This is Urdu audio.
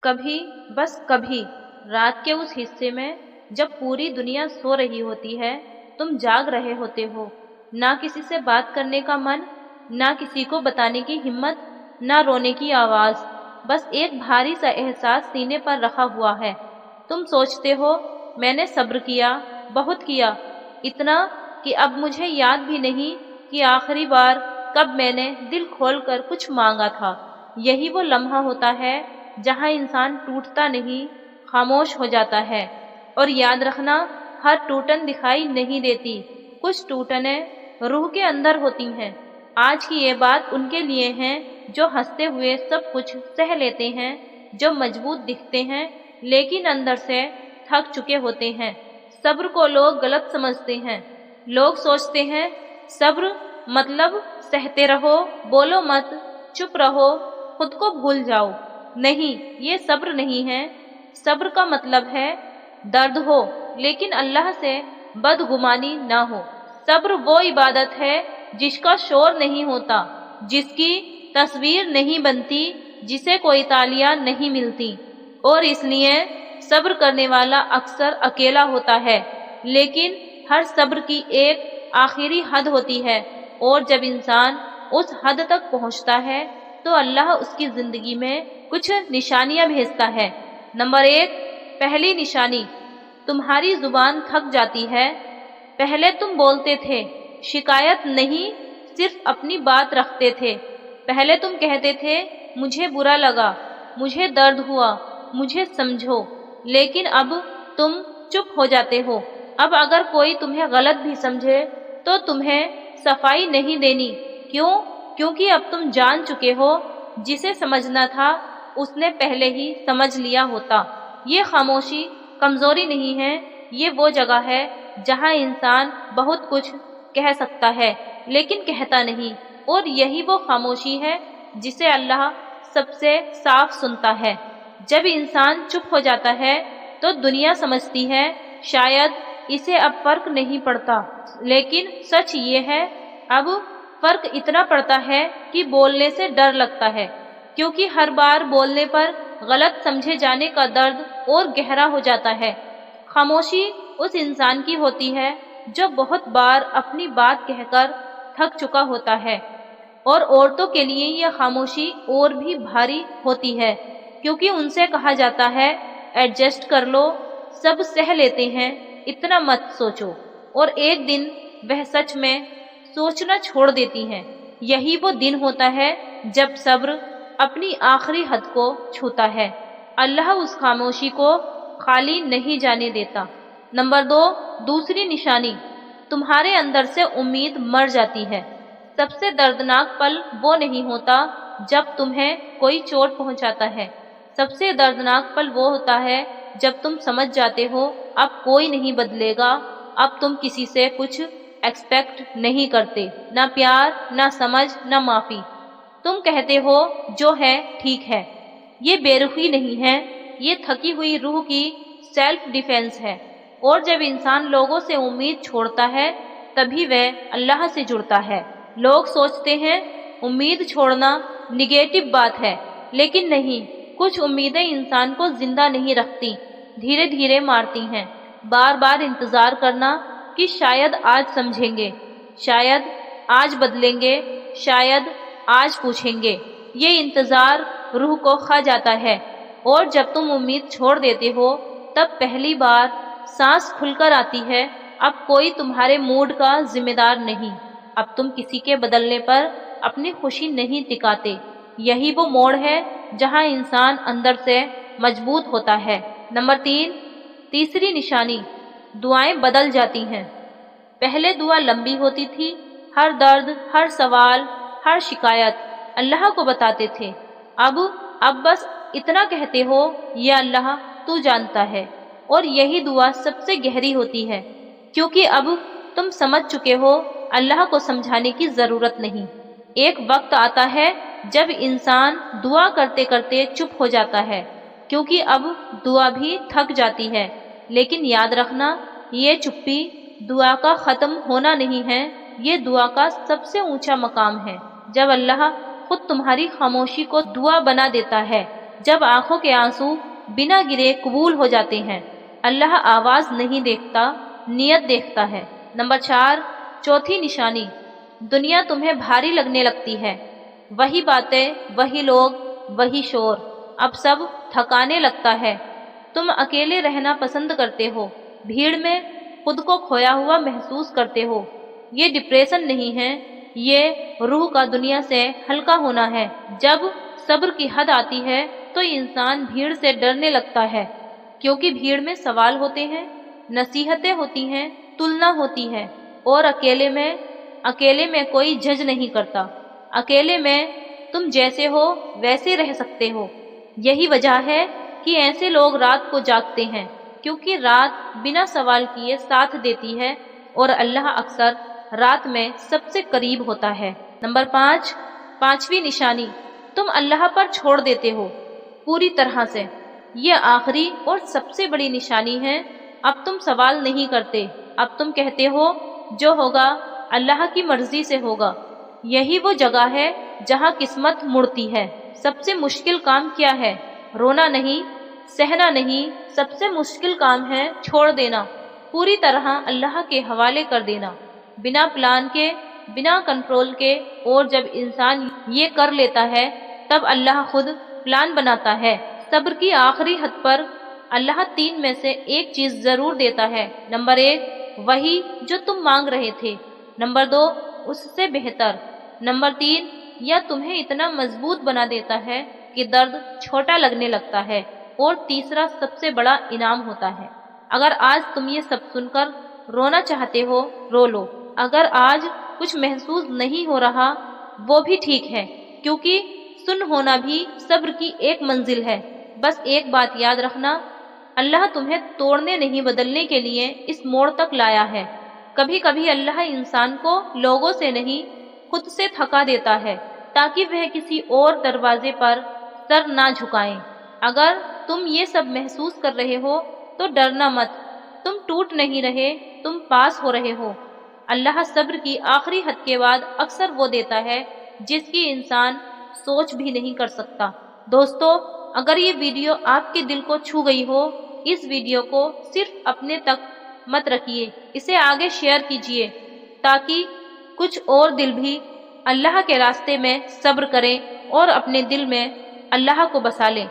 کبھی بس کبھی رات کے اس حصے میں جب پوری دنیا سو رہی ہوتی ہے، تم جاگ رہے ہوتے ہو، نہ کسی سے بات کرنے کا من، نہ کسی کو بتانے کی ہمت، نہ رونے کی آواز، بس ایک بھاری سا احساس سینے پر رکھا ہوا ہے۔ تم سوچتے ہو میں نے صبر کیا، بہت کیا، اتنا کہ اب مجھے یاد بھی نہیں کہ آخری بار کب میں نے دل کھول کر کچھ مانگا تھا۔ یہی وہ لمحہ ہوتا ہے جہاں انسان ٹوٹتا نہیں، خاموش ہو جاتا ہے۔ اور یاد رکھنا، ہر ٹوٹن دکھائی نہیں دیتی، کچھ ٹوٹنیں روح کے اندر ہوتی ہیں۔ آج کی یہ بات ان کے لیے ہے جو ہنستے ہوئے سب کچھ سہ لیتے ہیں، جو مضبوط دکھتے ہیں لیکن اندر سے تھک چکے ہوتے ہیں۔ صبر کو لوگ غلط سمجھتے ہیں۔ لوگ سوچتے ہیں صبر مطلب سہتے رہو، بولو مت، چپ رہو، خود کو بھول جاؤ۔ نہیں، یہ صبر نہیں ہے۔ صبر کا مطلب ہے درد ہو لیکن اللہ سے بدگمانی نہ ہو۔ صبر وہ عبادت ہے جس کا شور نہیں ہوتا، جس کی تصویر نہیں بنتی، جسے کوئی تالیاں نہیں ملتی۔ اور اس لیے صبر کرنے والا اکثر اکیلا ہوتا ہے، لیکن ہر صبر کی ایک آخری حد ہوتی ہے، اور جب انسان اس حد تک پہنچتا ہے تو اللہ اس کی زندگی میں کچھ نشانیاں بھیجتا ہے۔ نمبر 1، پہلی نشانی، تمہاری زبان تھک جاتی ہے۔ پہلے تم بولتے تھے، شکایت نہیں، صرف اپنی بات رکھتے تھے۔ پہلے تم کہتے تھے مجھے برا لگا، مجھے درد ہوا، مجھے سمجھو، لیکن اب تم چپ ہو جاتے ہو۔ اب اگر کوئی تمہیں غلط بھی سمجھے تو تمہیں صفائی نہیں دینی۔ کیوں؟ کیونکہ اب تم جان چکے ہو جسے سمجھنا تھا اس نے پہلے ہی سمجھ لیا ہوتا۔ یہ خاموشی کمزوری نہیں ہے، یہ وہ جگہ ہے جہاں انسان بہت کچھ کہہ سکتا ہے لیکن کہتا نہیں، اور یہی وہ خاموشی ہے جسے اللہ سب سے صاف سنتا ہے۔ جب انسان چپ ہو جاتا ہے تو دنیا سمجھتی ہے شاید اسے اب فرق نہیں پڑتا، لیکن سچ یہ ہے اب فرق اتنا پڑتا ہے کہ بولنے سے ڈر لگتا ہے، کیونکہ ہر بار بولنے پر غلط سمجھے جانے کا درد اور گہرا ہو جاتا ہے۔ خاموشی اس انسان کی ہوتی ہے جو بہت بار اپنی بات کہہ کر تھک چکا ہوتا ہے، اور عورتوں کے لیے یہ خاموشی اور بھی بھاری ہوتی ہے، کیونکہ ان سے کہا جاتا ہے ایڈجسٹ کر لو، سب سہ لیتے ہیں، اتنا مت سوچو، اور ایک دن وہ سچ میں سوچنا چھوڑ دیتی ہیں۔ یہی وہ دن ہوتا ہے جب صبر اپنی آخری حد کو چھوتا ہے۔ اللہ اس خاموشی کو خالی نہیں جانے دیتا۔ نمبر 2، دوسری نشانی، تمہارے اندر سے امید مر جاتی ہے۔ سب سے دردناک پل وہ نہیں ہوتا جب تمہیں کوئی چوٹ پہنچاتا ہے، سب سے دردناک پل وہ ہوتا ہے جب تم سمجھ جاتے ہو اب کوئی نہیں بدلے گا، اب تم کسی سے کچھ ایکسپیکٹ نہیں کرتے، نہ پیار، نہ سمجھ، نہ معافی۔ تم کہتے ہو جو ہے ٹھیک ہے۔ یہ بے رخی نہیں ہے، یہ تھکی ہوئی روح کی سیلف ڈیفینس ہے۔ اور جب انسان لوگوں سے امید چھوڑتا ہے تبھی وہ اللہ سے جڑتا ہے۔ لوگ سوچتے ہیں امید چھوڑنا نگیٹو بات ہے، لیکن نہیں، کچھ امیدیں انسان کو زندہ نہیں رکھتی، دھیرے دھیرے مارتی ہیں۔ بار بار انتظار کرنا کہ شاید آج سمجھیں گے، شاید آج بدلیں گے، شاید آج پوچھیں گے، یہ انتظار روح کو کھا جاتا ہے۔ اور جب تم امید چھوڑ دیتے ہو تب پہلی بار سانس کھل کر آتی ہے، اب کوئی تمہارے موڈ کا ذمہ دار نہیں، اب تم کسی کے بدلنے پر اپنی خوشی نہیں ٹکاتے۔ یہی وہ موڑ ہے جہاں انسان اندر سے مضبوط ہوتا ہے۔ نمبر 3، تیسری نشانی، دعائیں بدل جاتی ہیں۔ پہلے دعا لمبی ہوتی تھی، ہر درد، ہر سوال، ہر شکایت اللہ کو بتاتے تھے۔ اب بس اتنا کہتے ہو یا اللہ تو جانتا ہے، اور یہی دعا سب سے گہری ہوتی ہے، کیونکہ اب تم سمجھ چکے ہو اللہ کو سمجھانے کی ضرورت نہیں۔ ایک وقت آتا ہے جب انسان دعا کرتے کرتے چپ ہو جاتا ہے، کیونکہ اب دعا بھی تھک جاتی ہے۔ لیکن یاد رکھنا، یہ چپی دعا کا ختم ہونا نہیں ہے، یہ دعا کا سب سے اونچا مقام ہے۔ جب اللہ خود تمہاری خاموشی کو دعا بنا دیتا ہے جب آنکھوں کے آنسو بنا گرے قبول ہو جاتے ہیں۔ اللہ آواز نہیں دیکھتا، نیت دیکھتا ہے۔ نمبر 4، چوتھی نشانی، دنیا تمہیں بھاری لگنے لگتی ہے۔ وہی باتیں، وہی لوگ، وہی شور، اب سب تھکانے لگتا ہے۔ تم اکیلے رہنا پسند کرتے ہو، بھیڑ میں خود کو کھویا ہوا محسوس کرتے ہو۔ یہ ڈپریشن نہیں ہے، یہ روح کا دنیا سے ہلکا ہونا ہے۔ جب صبر کی حد آتی ہے تو انسان بھیڑ سے ڈرنے لگتا ہے، کیونکہ بھیڑ میں سوال ہوتے ہیں، نصیحتیں ہوتی ہیں، تلنا ہوتی ہے، اور اکیلے میں کوئی جج نہیں کرتا۔ اکیلے میں تم جیسے ہو ویسے رہ سکتے ہو۔ یہی وجہ ہے کہ ایسے لوگ رات کو جاگتے ہیں، کیونکہ رات بنا سوال کیے ساتھ دیتی ہے، اور اللہ اکثر رات میں سب سے قریب ہوتا ہے۔ نمبر 5، پانچویں نشانی، تم اللہ پر چھوڑ دیتے ہو پوری طرح سے۔ یہ آخری اور سب سے بڑی نشانی ہے۔ اب تم سوال نہیں کرتے، اب تم کہتے ہو جو ہوگا اللہ کی مرضی سے ہوگا۔ یہی وہ جگہ ہے جہاں قسمت مڑتی ہے۔ سب سے مشکل کام کیا ہے؟ رونا نہیں، سہنا نہیں، سب سے مشکل کام ہے چھوڑ دینا، پوری طرح اللہ کے حوالے کر دینا، بنا پلان کے، بنا کنٹرول کے۔ اور جب انسان یہ کر لیتا ہے تب اللہ خود پلان بناتا ہے۔ صبر کی آخری حد پر اللہ 3 میں سے ایک چیز ضرور دیتا ہے۔ نمبر 1، وہی جو تم مانگ رہے تھے۔ نمبر 2، اس سے بہتر۔ نمبر 3، یا تمہیں اتنا مضبوط بنا دیتا ہے کہ درد چھوٹا لگنے لگتا ہے۔ اور تیسرا سب سے بڑا انعام ہوتا ہے۔ اگر آج تم یہ سب سن کر رونا چاہتے ہو، رو لو۔ اگر آج کچھ محسوس نہیں ہو رہا، وہ بھی ٹھیک ہے، کیونکہ سن ہونا بھی صبر کی ایک منزل ہے۔ بس ایک بات یاد رکھنا، اللہ تمہیں توڑنے نہیں بدلنے کے لیے اس موڑ تک لایا ہے۔ کبھی کبھی اللہ انسان کو لوگوں سے نہیں، خود سے تھکا دیتا ہے، تاکہ وہ کسی اور دروازے پر سر نہ جھکائیں۔ اگر تم یہ سب محسوس کر رہے ہو تو ڈرنا مت، تم ٹوٹ نہیں رہے، تم پاس ہو رہے ہو۔ اللہ صبر کی آخری حد کے بعد اکثر وہ دیتا ہے جس کی انسان سوچ بھی نہیں کر سکتا۔ دوستو، اگر یہ ویڈیو آپ کے دل کو چھو گئی ہو، اس ویڈیو کو صرف اپنے تک مت رکھیے، اسے آگے شیئر کیجیے، تاکہ کچھ اور دل بھی اللہ کے راستے میں صبر کریں اور اپنے دل میں اللہ کو بسا لیں۔